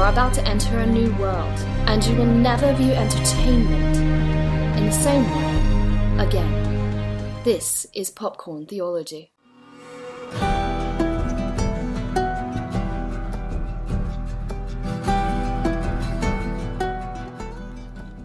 are about to enter a new world, and you will never view entertainment in the same way again. This is Popcorn Theology.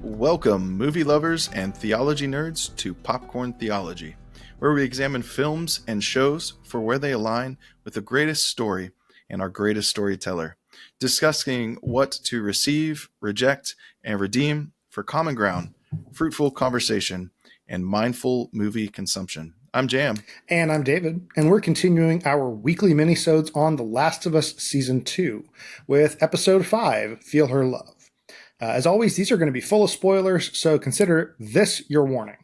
Welcome, movie lovers and theology nerds, to Popcorn Theology, where we examine films and shows for where they align with the greatest story and our greatest storyteller, discussing what to receive, reject, and redeem for common ground, fruitful conversation, and mindful movie consumption. I'm Jam. And I'm David, and we're continuing our weekly minisodes on The Last of Us Season 2 with Episode 5, Feel Her Love. As always, these are going to be full of spoilers, so consider this your warning.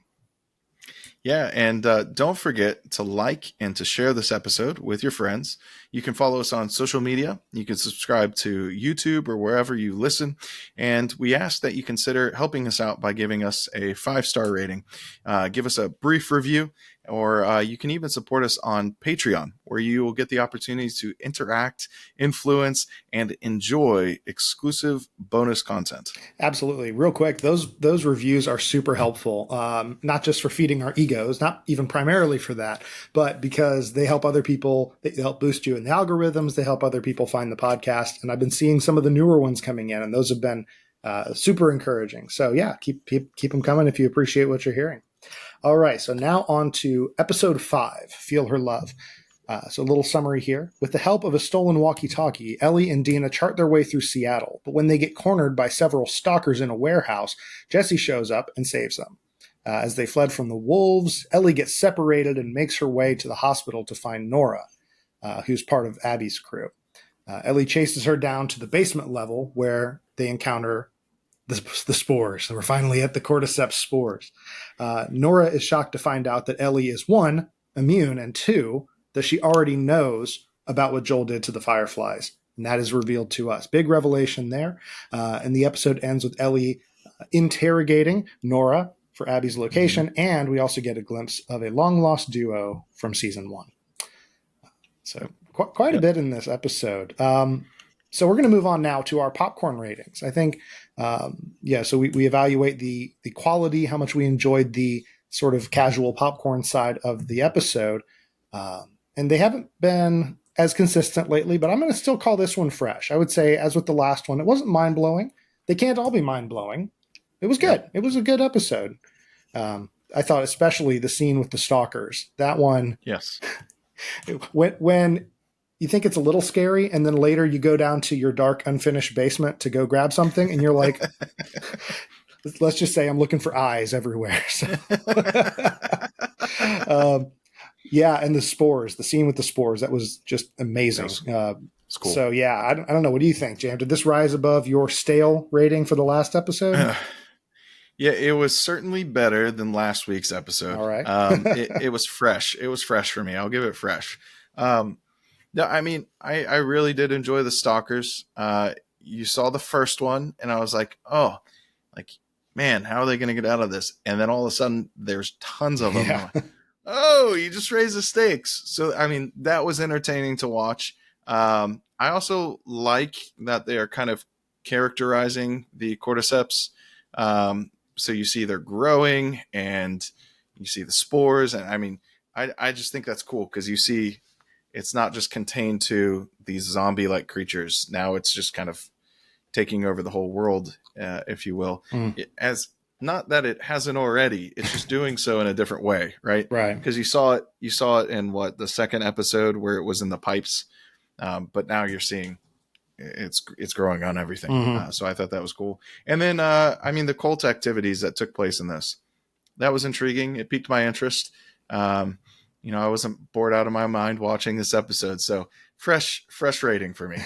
Yeah, and don't forget to like and to share this episode with your friends. You can follow us on social media. You can subscribe to YouTube or wherever you listen. And we ask that you consider helping us out by giving us a 5-star rating. Give us a brief review, or you can even support us on Patreon, where you will get the opportunity to interact, influence, and enjoy exclusive bonus content. Absolutely. Real quick, those reviews are super helpful, not just for feeding our egos, not even primarily for that, but because they help other people, they help boost you in the algorithms, they help other people find the podcast. And I've been seeing some of the newer ones coming in, and those have been super encouraging. So yeah, keep them coming if you appreciate what you're hearing. All right, so now on to Episode 5, Feel Her Love. So a little summary here. With the help of a stolen walkie-talkie, Ellie and Dina chart their way through Seattle. But when they get cornered by several stalkers in a warehouse, Jesse shows up and saves them. As they fled from the wolves, Ellie gets separated and makes her way to the hospital to find Nora, who's part of Abby's crew. Ellie chases her down to the basement level where they encounter the spores. So we're finally at the cordyceps spores. Nora is shocked to find out that Ellie is, 1, immune, and 2, that she already knows about what Joel did to the Fireflies. And that is revealed to us. Big revelation there. And the episode ends with Ellie interrogating Nora for Abby's location. And we also get a glimpse of a long-lost duo from Season 1. So quite a bit in this episode. So we're going to move on now to our popcorn ratings. I think, so we evaluate the quality, how much we enjoyed the sort of casual popcorn side of the episode. And they haven't been as consistent lately, but I'm going to still call this one fresh. I would say, as with the last one, it wasn't mind-blowing. They can't all be mind-blowing. It was good. It was a good episode. I thought especially the scene with the stalkers. That one. Yes. When you think it's a little scary, and then later you go down to your dark, unfinished basement to go grab something, and you're like, let's just say I'm looking for eyes everywhere. So, and the spores, the scene with the spores, that was just amazing. It's cool. So, yeah, I don't know. What do you think, Jam? Did this rise above your stale rating for the last episode? Yeah, it was certainly better than last week's episode. All right. It was fresh. It was fresh for me. I'll give it fresh. No, I mean, I really did enjoy the stalkers. You saw the first one, and I was like, oh, like, man, how are they going to get out of this? And then all of a sudden, there's tons of them. Yeah. Oh, you just raised the stakes. So, I mean, that was entertaining to watch. I also like that they are kind of characterizing the cordyceps. So you see they're growing, and you see the spores. And I mean, I just think that's cool, because you see it's not just contained to these zombie-like creatures. Now it's just kind of taking over the whole world, if you will. As not that it hasn't already, it's just doing so in a different way, right? Right. Because you saw it in the second episode where it was in the pipes, but now you're seeing it's growing on everything. So I thought that was cool. And then the cult activities that took place in this, that was intriguing. It piqued my interest. I wasn't bored out of my mind watching this episode. So fresh rating for me.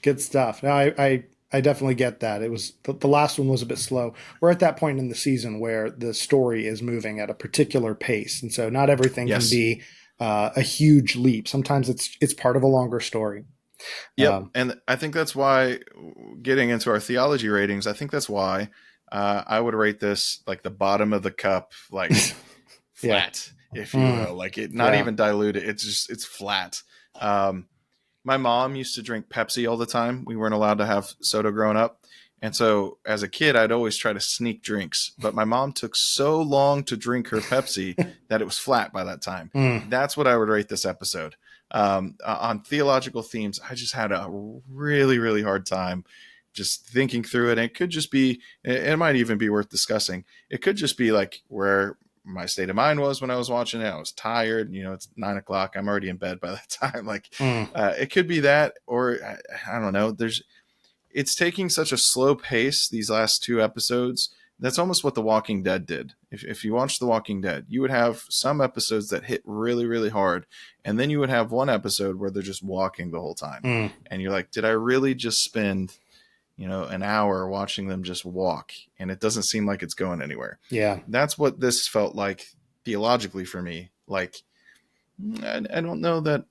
Good stuff. Now, I definitely get that. It was the last one was a bit slow. We're at that point in the season where the story is moving at a particular pace. And so not everything can be a huge leap. Sometimes it's part of a longer story. Yep. And I think that's why, getting into our theology ratings, I think that's why I would rate this like the bottom of the cup, like flat. If you will, like it, not even diluted. It's flat. My mom used to drink Pepsi all the time. We weren't allowed to have soda growing up. And so as a kid, I'd always try to sneak drinks. But my mom took so long to drink her Pepsi that it was flat by that time. That's what I would rate this episode. On theological themes, I just had a really, really hard time just thinking through it. And it could just be, it might even be worth discussing. It could just be like where my state of mind was when I was watching it. I was tired, it's 9:00. I'm already in bed by that time. It could be that, or I don't know. It's taking such a slow pace these last 2 episodes. That's almost what The Walking Dead did. If you watch The Walking Dead, you would have some episodes that hit really, really hard. And then you would have one episode where they're just walking the whole time. And you're like, did I really just spend, an hour watching them just walk? And it doesn't seem like it's going anywhere. Yeah. That's what this felt like theologically for me. Like, I don't know that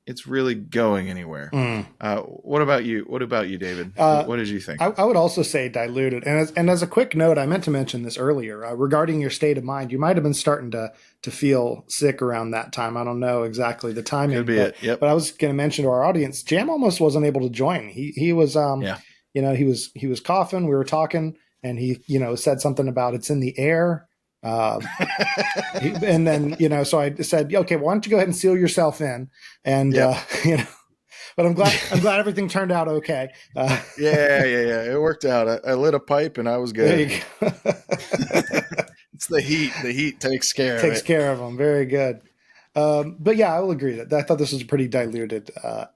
it's really going anywhere. What about you? What about you, David? What did you think? I would also say diluted. And as a quick note, I meant to mention this earlier regarding your state of mind. You might have been starting to feel sick around that time. I don't know exactly the timing. Could be it. Yep. But I was going to mention to our audience, Jam almost wasn't able to join. He was he was coughing. We were talking, and he said something about it's in the air. And then, so I said, okay, why don't you go ahead and seal yourself in? And, but I'm glad everything turned out okay. Yeah. It worked out. I lit a pipe and I was good. There you go. It's the heat. The heat takes care of them. Very good. But yeah, I will agree that I thought this was a pretty diluted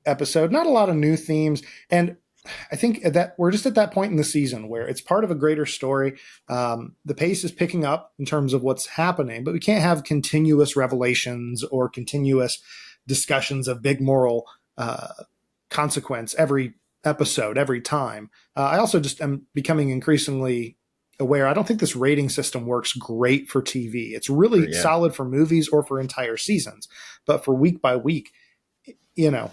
episode. Not a lot of new themes. And I think that we're just at that point in the season where it's part of a greater story. The pace is picking up in terms of what's happening, but we can't have continuous revelations or continuous discussions of big moral consequence every episode, every time. I also just am becoming increasingly aware. I don't think this rating system works great for TV. It's really solid for movies or for entire seasons, but for week by week,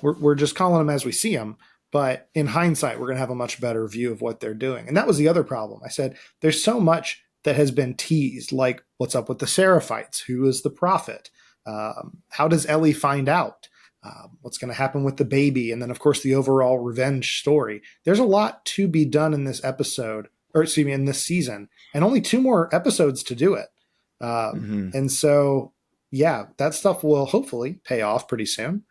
we're just calling them as we see them. But in hindsight, we're going to have a much better view of what they're doing. And that was the other problem. I said, there's so much that has been teased, like what's up with the Seraphites? Who is the prophet? How does Ellie find out? What's going to happen with the baby? And then, of course, the overall revenge story. There's a lot to be done in this episode, in this season, and only 2 more episodes to do it. And so, that stuff will hopefully pay off pretty soon.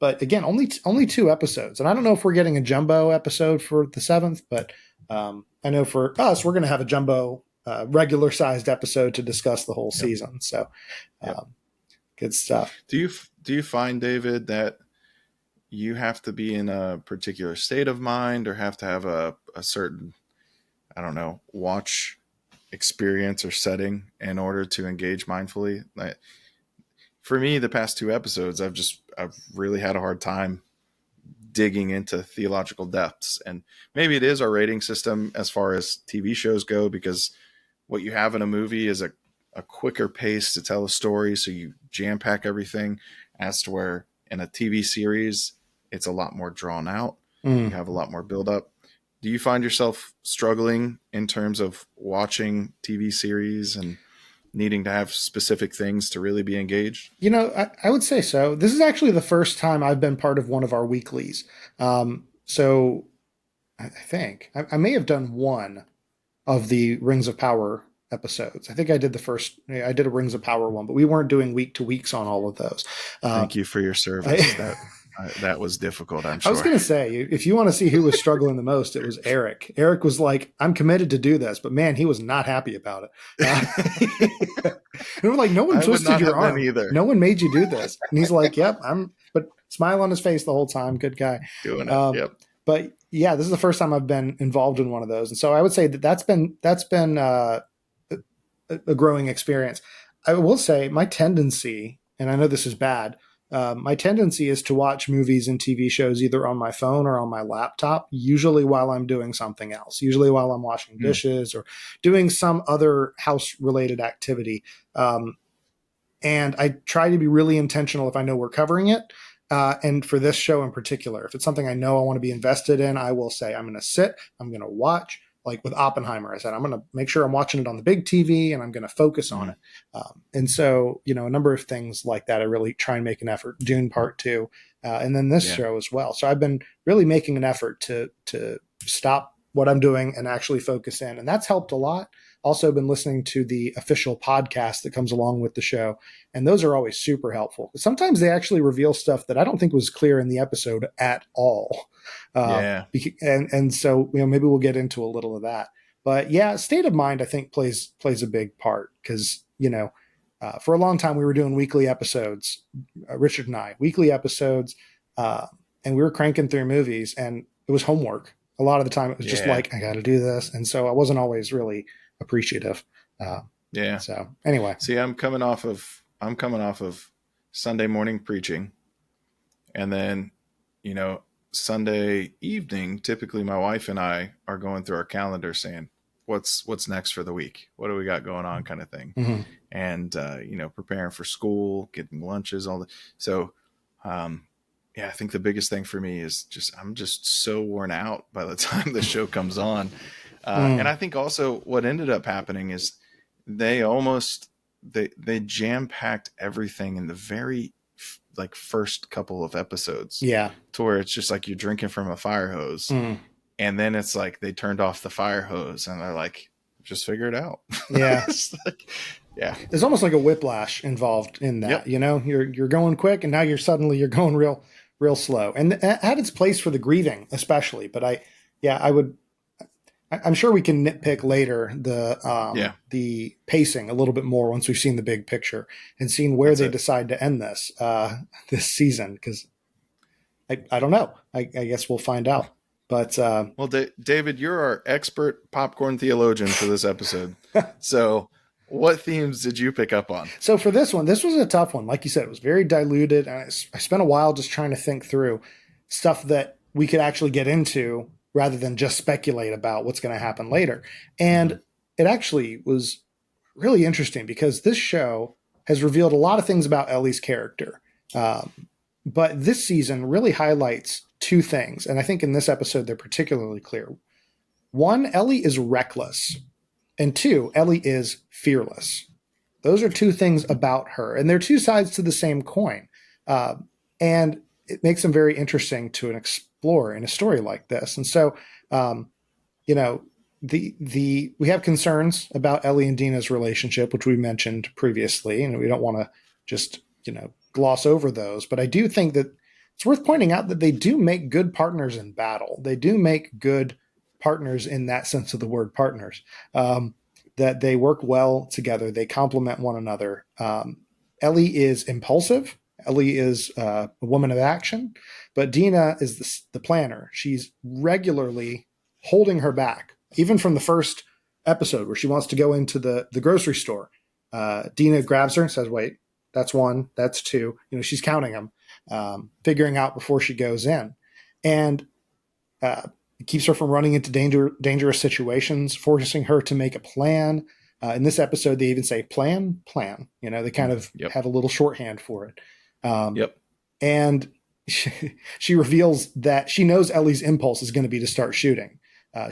But again, only 2 episodes. And I don't know if we're getting a jumbo episode for the 7th, but I know for us, we're going to have a jumbo regular sized episode to discuss the whole season. So good stuff. Do you find, David, that you have to be in a particular state of mind or have to have a certain, I don't know, watch experience or setting in order to engage mindfully? For me, the past 2 episodes, I've really had a hard time digging into theological depths. And maybe it is our rating system as far as TV shows go, because what you have in a movie is a quicker pace to tell a story. So you jam pack everything, as to where in a TV series, it's a lot more drawn out. You have a lot more build up. Do you find yourself struggling in terms of watching TV series and needing to have specific things to really be engaged? I would say so. This is actually the first time I've been part of one of our weeklies. So I think I may have done one of the Rings of Power episodes. I think I did I did a Rings of Power one, but we weren't doing week to weeks on all of those. Thank you for your service. That was difficult, I'm sure. I was going to say, if you want to see who was struggling the most, it was Eric. Eric was like, I'm committed to do this, but man, he was not happy about it. And we're like, no one twisted your arm. Either. No one made you do this. And he's like, yep, but smile on his face the whole time. Good guy. Doing it. Yep. But yeah, this is the first time I've been involved in one of those. And so I would say that's been a growing experience. I will say my tendency, and I know this is bad, my tendency is to watch movies and TV shows either on my phone or on my laptop, usually while I'm doing something else, usually while I'm washing dishes or doing some other house-related activity. And I try to be really intentional if I know we're covering it. And for this show in particular, if it's something I know I want to be invested in, I will say, I'm going to sit, I'm going to watch, like with Oppenheimer, I said, I'm going to make sure I'm watching it on the big TV and I'm going to focus on it. And so, a number of things like that, I really try and make an effort. Dune Part 2, and then this show as well. So I've been really making an effort to stop what I'm doing and actually focus in. And that's helped a lot. Also been listening to the official podcast that comes along with the show. And those are always super helpful. Sometimes they actually reveal stuff that I don't think was clear in the episode at all. And so, maybe we'll get into a little of that. But yeah, state of mind, I think plays a big part because, for a long time we were doing weekly episodes, Richard and I, weekly episodes, and we were cranking through movies, and it was homework. A lot of the time it was just like, I got to do this. And so I wasn't always really appreciative. So anyway, see, I'm coming off of Sunday morning preaching, and then, Sunday evening, typically my wife and I are going through our calendar saying, what's next for the week? What do we got going on, kind of thing. Mm-hmm. And, preparing for school, getting lunches, all that. So, I think the biggest thing for me is I'm just so worn out by the time the show comes on. And I think also what ended up happening is they jam-packed everything in the very first couple of episodes. Yeah. To where it's just like you're drinking from a fire hose. And then it's like they turned off the fire hose and they're like, just figure it out. Yeah. Yeah. There's almost like a whiplash involved in that. Yep. You're going quick and now you're going real slow. And it had its place for the grieving, especially. But I'm sure we can nitpick later the pacing a little bit more once we've seen the big picture and seen where they decide to end this season. Because I don't know. I guess we'll find out. But David, you're our expert popcorn theologian for this episode. So what themes did you pick up on? So for this one, this was a tough one. Like you said, it was very diluted. And I spent a while just trying to think through stuff that we could actually get into rather than just speculate about what's going to happen later. And it actually was really interesting because this show has revealed a lot of things about Ellie's character. But this season really highlights two things. And I think in this episode, they're particularly clear. One, Ellie is reckless. And two, Ellie is fearless. Those are two things about her. And they're two sides to the same coin. And it makes them very interesting to explore in a story like this. And so, we have concerns about Ellie and Dina's relationship, which we mentioned previously, and we don't want to just, gloss over those. But I do think that it's worth pointing out that they do make good partners in battle. They do make good partners in that sense of the word partners, that they work well together. They complement one another. Ellie is impulsive. Ellie is a woman of action, but Dina is the planner. She's regularly holding her back, even from the first episode where she wants to go into the grocery store. Dina grabs her and says, wait, that's one, that's two. She's counting them, figuring out before she goes in. And it keeps her from running into dangerous situations, forcing her to make a plan. In this episode, they even say plan. They kind of have a little shorthand for it. And she reveals that she knows Ellie's impulse is going to be to start shooting.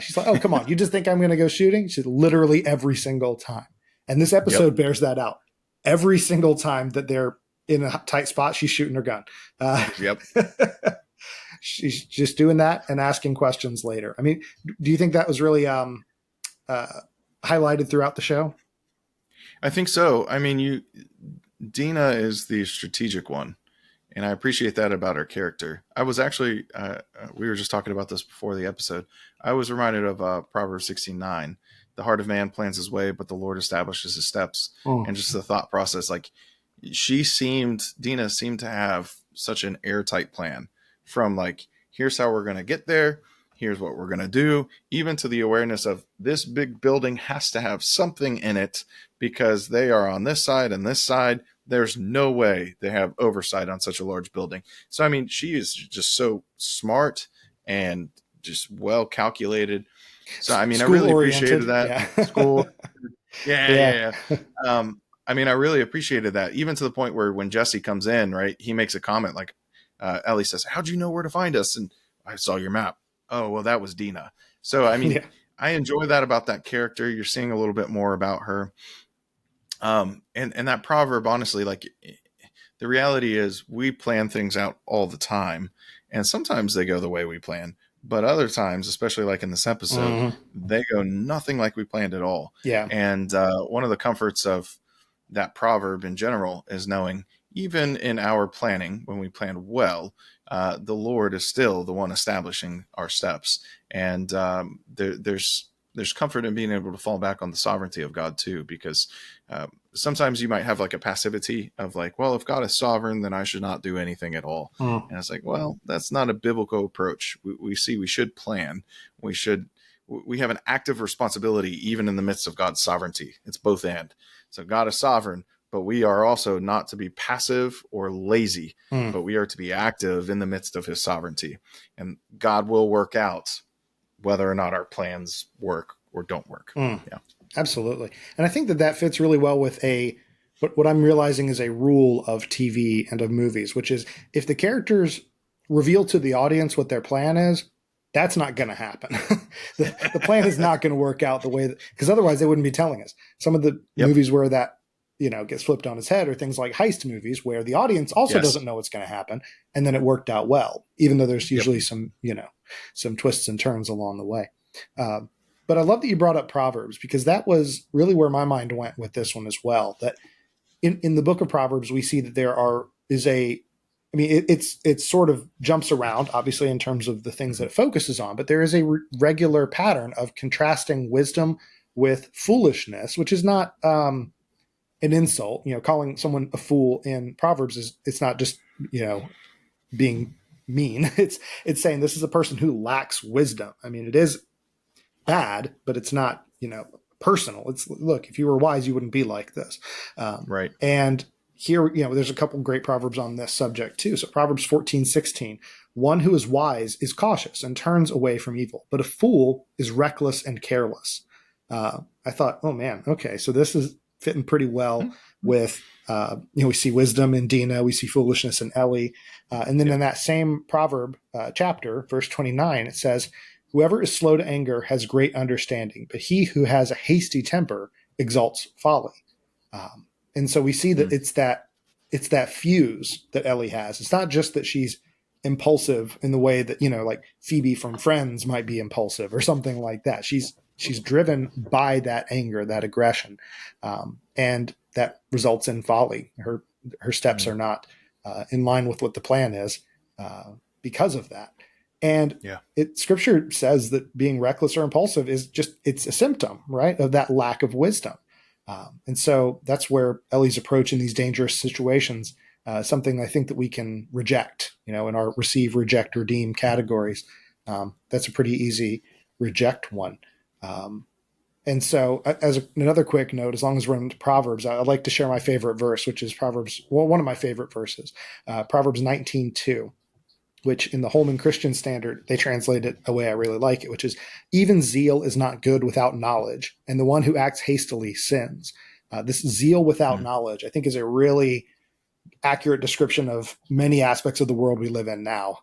She's like, oh, come on. You just think I'm going to go shooting? She's literally every single time. And this episode bears that out. Every single time that they're in a tight spot, she's shooting her gun. She's just doing that and asking questions later. I mean, do you think that was really highlighted throughout the show? I think so. I mean, Dina is the strategic one, and I appreciate that about her character. I was actually, we were just talking about this before the episode. I was reminded of Proverbs 16:9. The heart of man plans his way, but the Lord establishes his steps. And just the thought process, like Dina seemed to have such an airtight plan from like, here's how we're going to get there. Here's what we're going to do, even to the awareness of this big building has to have something in it because they are on this side and this side. There's no way they have oversight on such a large building. So, I mean, she is just so smart and just well calculated. So, I mean, I really appreciated that. Yeah. School. Yeah. I mean, I really appreciated that, even to the point where when Jesse comes in, right, he makes a comment like, Ellie says, how'd you know where to find us? And I saw your map. Oh, well, that was Dina. So, I mean, I enjoy that about that character. You're seeing a little bit more about her. And that proverb, honestly, like the reality is we plan things out all the time, and sometimes they go the way we plan, but other times, especially like in this episode, they go nothing like we planned at all. Yeah. And one of the comforts of that proverb in general is knowing even in our planning, when we plan well, the Lord is still the one establishing our steps. And there's comfort in being able to fall back on the sovereignty of God too, because sometimes you might have like a passivity of like, well, if God is sovereign, then I should not do anything at all. And it's like, well, that's not a biblical approach. We see we should plan. We have an active responsibility even in the midst of God's sovereignty. It's both and. So God is sovereign, but we are also not to be passive or lazy, but we are to be active in the midst of his sovereignty. And God will work out whether or not our plans work or don't work. Yeah, absolutely. And I think that fits really well with what I'm realizing is a rule of TV and of movies, which is if the characters reveal to the audience what their plan is, that's not going to happen. the plan is not going to work out the way that, because otherwise they wouldn't be telling us. Some of the movies where that, gets flipped on its head are things like heist movies where the audience also doesn't know what's going to happen. And then it worked out well, even though there's usually some twists and turns along the way. But I love that you brought up Proverbs, because that was really where my mind went with this one as well. That in the book of Proverbs, we see that it sort of jumps around, obviously, in terms of the things that it focuses on, but there is a regular pattern of contrasting wisdom with foolishness, which is not an insult. Calling someone a fool in Proverbs it's not just, being mean. It's saying this is a person who lacks wisdom. I mean, it is bad, but it's not, personal. It's, look, if you were wise, you wouldn't be like this. Right. And here, there's a couple great Proverbs on this subject too. So Proverbs 14:16, one who is wise is cautious and turns away from evil, but a fool is reckless and careless. I thought, oh man, okay. So this is fitting pretty well with, we see wisdom in Dina, we see foolishness in Ellie. And then in that same proverb chapter, verse 29, it says, whoever is slow to anger has great understanding, but he who has a hasty temper exalts folly. And so we see that it's that fuse that Ellie has. It's not just that she's impulsive in the way that, like Phoebe from Friends might be impulsive or something like that. She's driven by that anger, that aggression. And that results in folly. Her steps are not in line with what the plan is because of that. And Scripture says that being reckless or impulsive it's a symptom, right, of that lack of wisdom. And so that's where Ellie's approach in these dangerous situations, something I think that we can reject, in our receive, reject, redeem categories. That's a pretty easy reject one. And so as another quick note, as long as we're in Proverbs, I'd like to share my favorite verse, which is one of my favorite verses, Proverbs 19:2. Which in the Holman Christian Standard, they translate it a way I really like it, which is, even zeal is not good without knowledge, and the one who acts hastily sins. This zeal without knowledge, I think, is a really accurate description of many aspects of the world we live in now,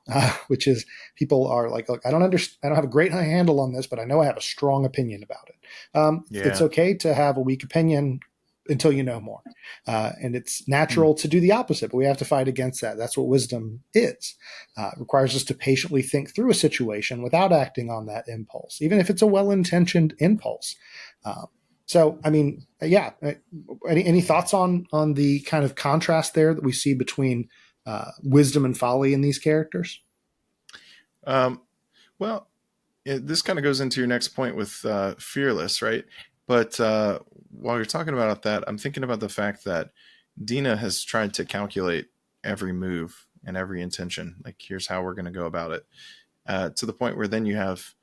which is people are like, look, I don't have a great handle on this, but I know I have a strong opinion about it. It's okay to have a weak opinion until you know more. And it's natural to do the opposite, but we have to fight against that. That's what wisdom is. It requires us to patiently think through a situation without acting on that impulse, even if it's a well-intentioned impulse. So, I mean, any thoughts on the kind of contrast there that we see between wisdom and folly in these characters? Well, this kind of goes into your next point with fearless, right? But while you're talking about that, I'm thinking about the fact that Dina has tried to calculate every move and every intention. Like, here's how we're going to go about it. To the point where then you have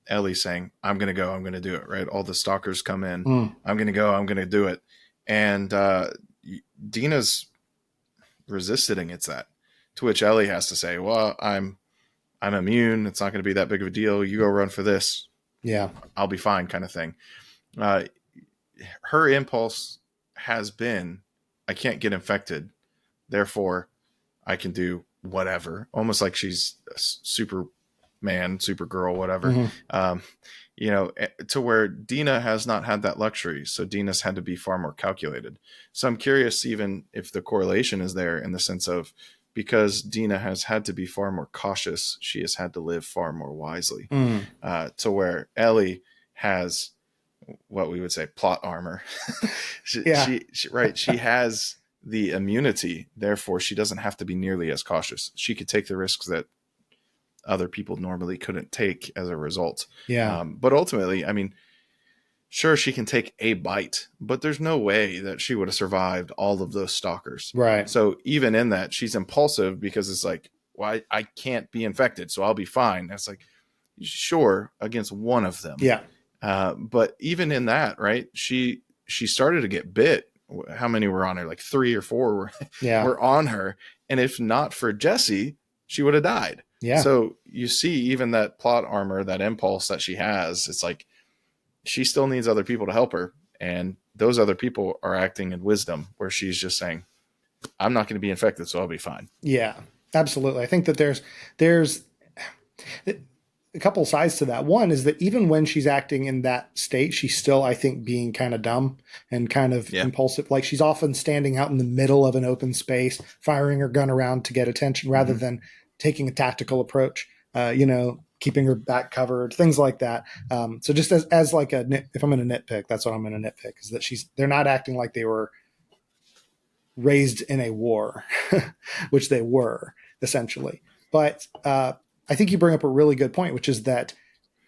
Ellie saying, I'm going to do it, right? All the stalkers come in. I'm going to do it. And Dina's resisted against that, to which Ellie has to say, well, I'm immune. It's not going to be that big of a deal. You go run for this. Yeah, I'll be fine, kind of thing. Her impulse has been, I can't get infected, therefore I can do whatever. Almost like she's super Superman, Supergirl, whatever. Mm-hmm. To where Dina has not had that luxury. So Dina's had to be far more calculated. So I'm curious even if the correlation is there in the sense of, because Dina has had to be far more cautious, she has had to live far more wisely. To where Ellie has what we would say plot armor. she has the immunity, therefore she doesn't have to be nearly as cautious. She could take the risks that other people normally couldn't take as a result. But ultimately, I mean, sure, she can take a bite, but there's no way that she would have survived all of those stalkers. Right. So even in that, she's impulsive because it's like, well, I can't be infected, so I'll be fine. That's like, sure, against one of them. Yeah. But even in that, right, she started to get bit. How many were on her? Like 3 or 4 were on her. And if not for Jesse, she would have died. Yeah. So you see even that plot armor, that impulse that she has, it's like she still needs other people to help her. And those other people are acting in wisdom, where she's just saying, I'm not going to be infected, so I'll be fine. Yeah, absolutely. I think that there's a couple sides to that. One is that even when she's acting in that state, she's still, I think, being kind of dumb and kind of impulsive. Like, she's often standing out in the middle of an open space, firing her gun around to get attention rather than taking a tactical approach, keeping her back covered, things like that. So just as like if I'm going to nitpick, that's what I'm going to nitpick, is that they're not acting like they were raised in a war, which they were essentially. But I think you bring up a really good point, which is that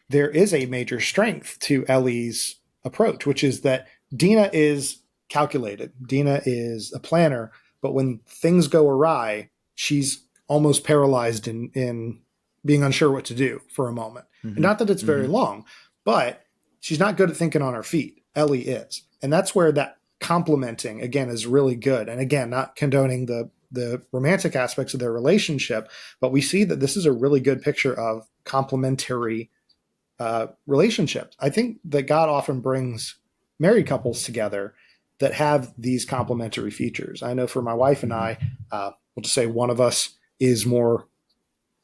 there is a major strength to Ellie's approach, which is that Dina is calculated. Dina is a planner, but when things go awry, she's almost paralyzed in being unsure what to do for a moment. And not that it's very long, but she's not good at thinking on her feet. Ellie is. And that's where that complementing, again, is really good. And again, not condoning the romantic aspects of their relationship, but we see that this is a really good picture of complementary relationships. I think that God often brings married couples together that have these complementary features. I know for my wife and I, we'll just say one of us is more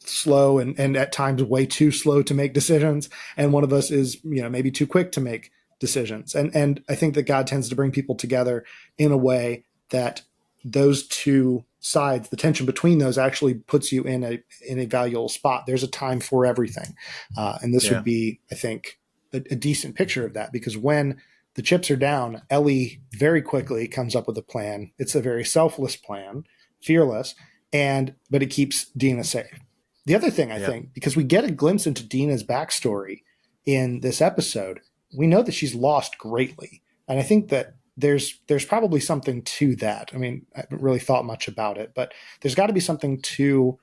slow and at times way too slow to make decisions, and one of us is maybe too quick to make decisions. And I think that God tends to bring people together in a way that those two sides, the tension between those, actually puts you in a valuable spot. There's a time for everything, and this would be, I think, a decent picture of that, because when the chips are down, Ellie very quickly comes up with a plan. It's a very selfless plan, fearless, but it keeps Dina safe. The other thing, I think, because we get a glimpse into Dina's backstory in this episode, we know that she's lost greatly. And I think that there's probably something to that. I mean, I haven't really thought much about it, but there's got to be something to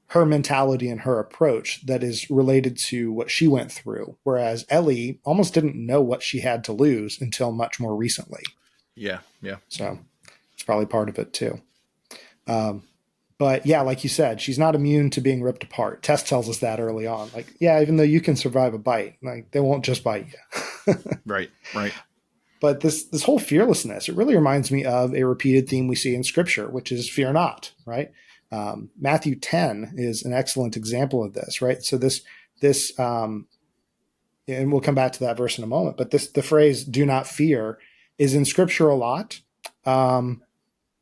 her mentality and her approach that is related to what she went through. Whereas Ellie almost didn't know what she had to lose until much more recently. Yeah. So it's probably part of it too. But yeah, like you said, she's not immune to being ripped apart. Tess tells us that early on. Like, yeah, even though you can survive a bite, like they won't just bite you. Right. But this whole fearlessness, it really reminds me of a repeated theme we see in Scripture, which is fear not, right? Matthew 10 is an excellent example of this, right? So this, and we'll come back to that verse in a moment, but the phrase "do not fear" is in Scripture a lot.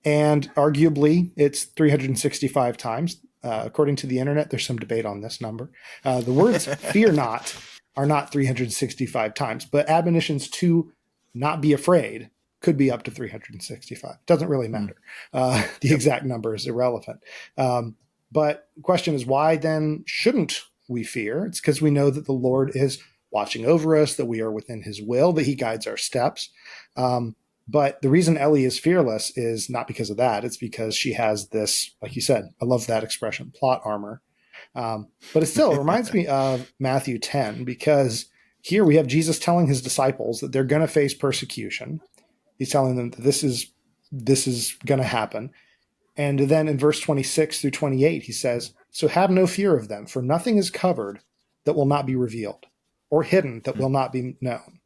And arguably, it's 365 times. According to the internet, there's some debate on this number. The words "fear not" are not 365 times, but admonitions to not be afraid could be up to 365. Doesn't really matter. The exact number is irrelevant. But the question is, why then shouldn't we fear? It's because we know that the Lord is watching over us, that we are within his will, that he guides our steps. But the reason Ellie is fearless is not because of that. It's because she has this, like you said, I love that expression, plot armor. But it still reminds me of Matthew 10, because here we have Jesus telling his disciples that they're going to face persecution. He's telling them that this is going to happen. And then in verse 26 through 28, he says, "So have no fear of them, for nothing is covered that will not be revealed, or hidden that will not be known.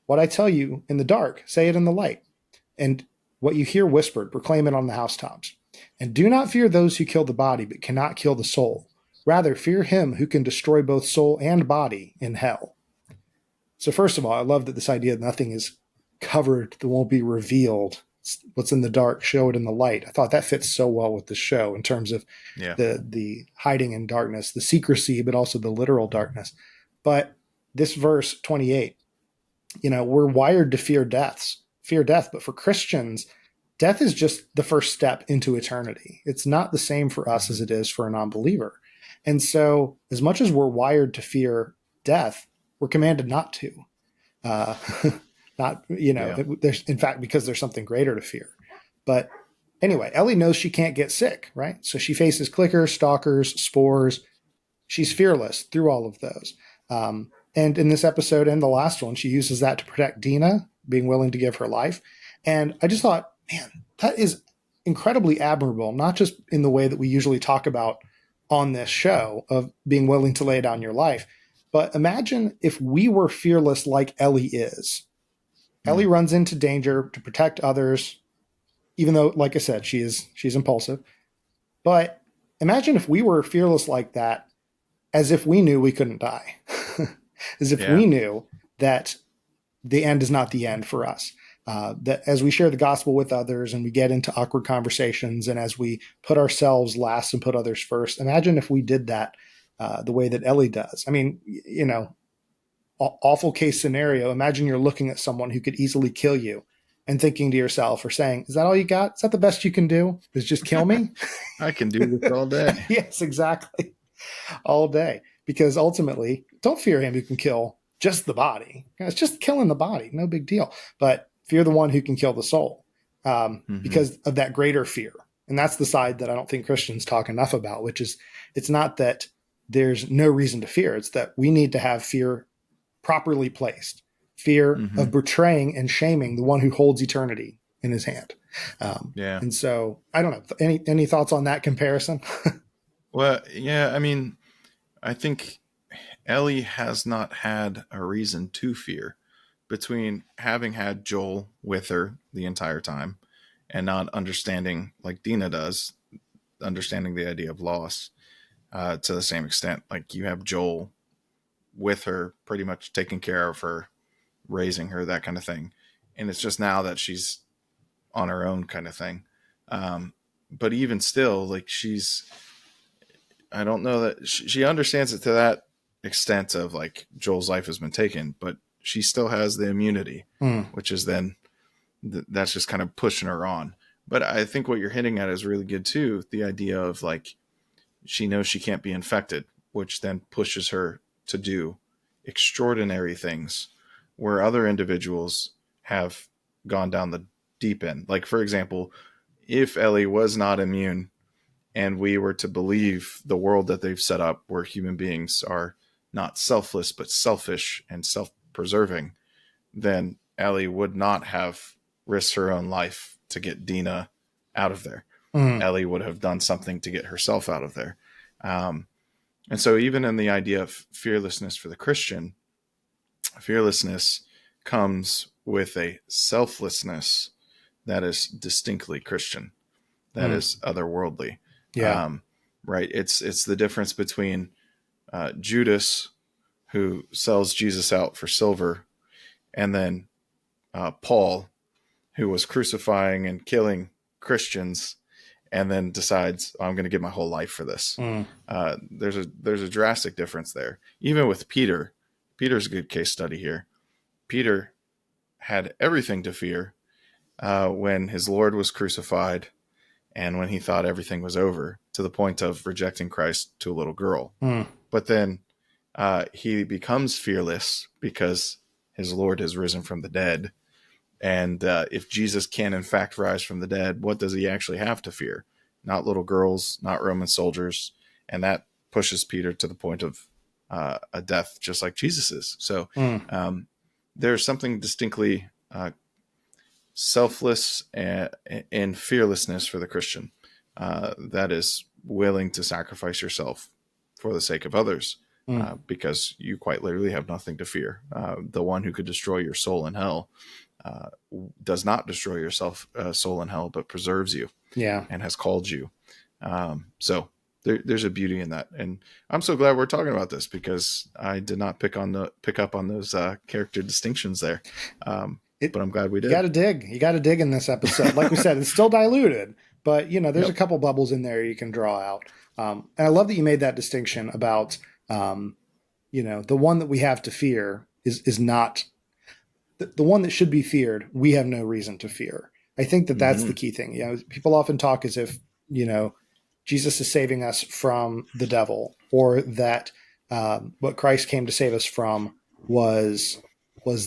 What I tell you in the dark, say it in the light. And what you hear whispered, proclaim it on the housetops. And do not fear those who kill the body, but cannot kill the soul, Rather, fear him who can destroy both soul and body in hell. So first of all, I love that this idea that nothing is covered that won't be revealed. What's in the dark, show it in the light. I thought that fits so well with the show in terms of the hiding in darkness, the secrecy, but also the literal darkness. But this verse 28, we're wired to fear death, but for Christians, death is just the first step into eternity. It's not the same for us as it is for a non-believer. And so as much as we're wired to fear death, we're commanded not to. There's, in fact, because there's something greater to fear. But anyway, Ellie knows she can't get sick, right? So she faces clickers, stalkers, spores. She's fearless through all of those. And in this episode and the last one, she uses that to protect Dina, being willing to give her life. And I just thought, man, that is incredibly admirable, not just in the way that we usually talk about on this show of being willing to lay down your life, but imagine if we were fearless like Ellie is. Ellie runs into danger to protect others, even though, like I said, she's impulsive. But imagine if we were fearless like that, as if we knew we couldn't die, as if we knew that the end is not the end for us. That as we share the gospel with others and we get into awkward conversations and as we put ourselves last and put others first, imagine if we did that the way that Ellie does. I mean, awful case scenario. Imagine you're looking at someone who could easily kill you and thinking to yourself or saying, is that all you got? Is that the best you can do? Is just kill me? I can do this all day. Yes, exactly. All day. Because ultimately, don't fear him who can kill just the body. It's just killing the body. No big deal. But fear the one who can kill the soul because of that greater fear. And that's the side that I don't think Christians talk enough about, which is it's not that there's no reason to fear. It's that we need to have fear properly placed, fear of betraying and shaming the one who holds eternity in his hand. And so I don't know, any thoughts on that comparison? Well, yeah, I mean, I think Ellie has not had a reason to fear between having had Joel with her the entire time and not understanding, like Dina does, understanding the idea of loss to the same extent. Like you have Joel with her, pretty much taking care of her, raising her, that kind of thing. And it's just now that she's on her own kind of thing. But even still, like I don't know that she understands it to that extent of like Joel's life has been taken, but she still has the immunity, which is then that's just kind of pushing her on. But I think what you're hitting at is really good too. The idea of like, she knows she can't be infected, which then pushes her to do extraordinary things where other individuals have gone down the deep end. Like, for example, if Ellie was not immune and we were to believe the world that they've set up where human beings are not selfless, but selfish and self-preserving, then Ellie would not have risked her own life to get Dina out of there. Ellie would have done something to get herself out of there. And so even in the idea of fearlessness for the Christian, fearlessness comes with a selflessness that is distinctly Christian, that is otherworldly. Right. It's the difference between Judas, who sells Jesus out for silver, and then Paul, who was crucifying and killing Christians and then decides, I'm going to give my whole life for this. There's a drastic difference there. Even with Peter's a good case study here. Peter had everything to fear when his Lord was crucified and when he thought everything was over, to the point of rejecting Christ to a little girl. But then he becomes fearless because his Lord has risen from the dead. And if Jesus can in fact rise from the dead, what does he actually have to fear? Not little girls, not Roman soldiers. And that pushes Peter to the point of a death, just like Jesus is. So there's something distinctly selfless and fearlessness for the Christian that is willing to sacrifice yourself for the sake of others, because you quite literally have nothing to fear. The one who could destroy your soul in hell does not destroy your soul in hell, but preserves you, and has called you. So there's a beauty in that. And I'm so glad we're talking about this, because I did not pick up on those character distinctions there. But I'm glad we did. You got to dig in this episode. Like we said, it's still diluted, but there's a couple bubbles in there you can draw out. And I love that you made that distinction about, the one that we have to fear is not the one that should be feared. We have no reason to fear. I think that that's the key thing. People often talk as if, Jesus is saving us from the devil, or that what Christ came to save us from was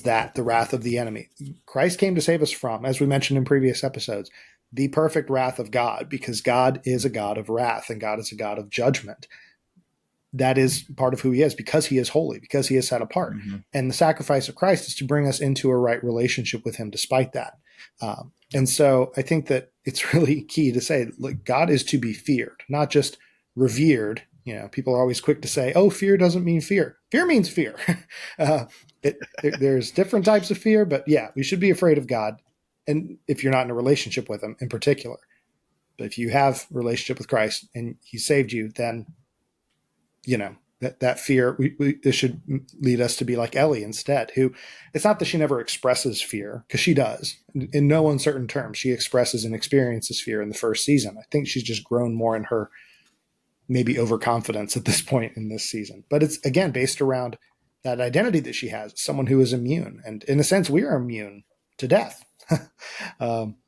that the wrath of the enemy. Christ came to save us from, as we mentioned in previous episodes, the perfect wrath of God, because God is a God of wrath and God is a God of judgment. That is part of who he is, because he is holy, because he is set apart. And the sacrifice of Christ is to bring us into a right relationship with him despite that. And so I think that it's really key to say, look, God is to be feared, not just revered. People are always quick to say, oh, fear doesn't mean fear. Fear means fear. There's different types of fear, but yeah, we should be afraid of God. And if you're not in a relationship with him in particular, but if you have a relationship with Christ and he saved you, then, that fear, this should lead us to be like Ellie instead, who, it's not that she never expresses fear, because she does. In no uncertain terms, she expresses and experiences fear in the first season. I think she's just grown more in her maybe overconfidence at this point in this season. But it's, again, based around that identity that she has, someone who is immune. And in a sense, we are immune to death,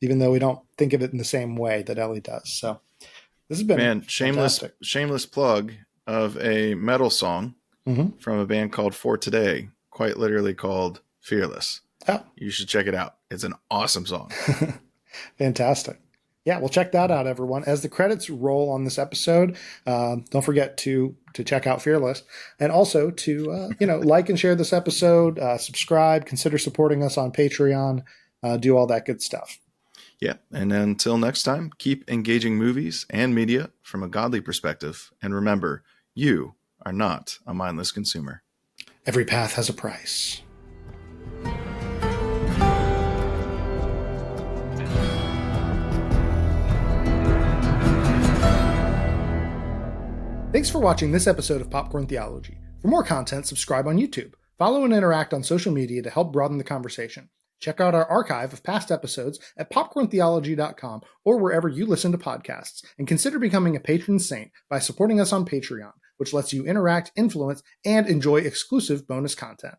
even though we don't think of it in the same way that Ellie does. So this has been shameless plug of a metal song from a band called For Today, quite literally called Fearless. Oh. You should check it out. It's an awesome song. Fantastic. Yeah, well, check that out, everyone. As the credits roll on this episode, don't forget to check out Fearless, and also to like and share this episode, subscribe, consider supporting us on Patreon, do all that good stuff. Yeah, and until next time, keep engaging movies and media from a godly perspective, and remember, you are not a mindless consumer. Every path has a price. Thanks for watching this episode of Popcorn Theology. For more content, subscribe on YouTube. Follow and interact on social media to help broaden the conversation. Check out our archive of past episodes at popcorntheology.com or wherever you listen to podcasts, and consider becoming a patron saint by supporting us on Patreon, which lets you interact, influence, and enjoy exclusive bonus content.